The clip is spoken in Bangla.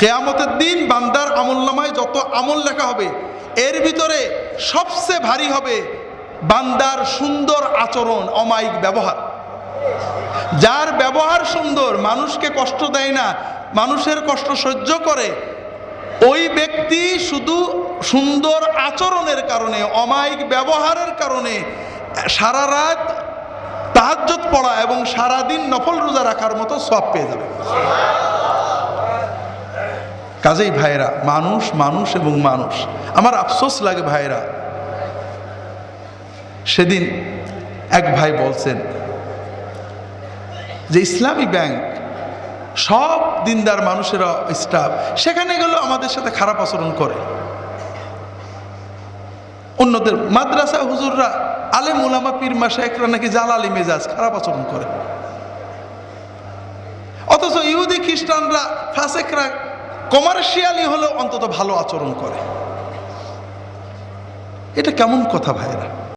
কিয়ামতের দিন বান্দার আমলনামায় যত আমল লেখা হবে এর ভিতরে সবচেয়ে ভারী হবে বান্দার সুন্দর আচরণ, অমায়িক ব্যবহার। যার ব্যবহার সুন্দর, মানুষকে কষ্ট দেয় না, মানুষের কষ্ট সহ্য করে, ওই ব্যক্তি শুধু সুন্দর আচরণের কারণে, অমায়িক ব্যবহারের কারণে সারা রাত তাহাজ্জুদ পড়া এবং সারাদিন নফল রোজা রাখার মতো সওয়াব পেয়ে যাবে। কাজেই ভাইরা, মানুষ মানুষ এবং মানুষ। আমার আফসোস লাগে ভাইরা, সেদিন এক ভাই বলছেন যে ইসলামী ব্যাংক সব দিনদার মানুষেরা স্টাফ, সেখানে গেলেও আমাদের সাথে খারাপ আচরণ করে। অন্যদের মাদ্রাসা হুজুররা, আলেম উলামা পীর মাশায়েখরা নাকি জালালি মেজাজ, খারাপ আচরণ করে। অথচ ইহুদি খ্রিস্টানরা, ফাসেকরা কমার্শিয়ালি হলেও অন্তত ভালো আচরণ করে। এটা কেমন কথা ভাইরা?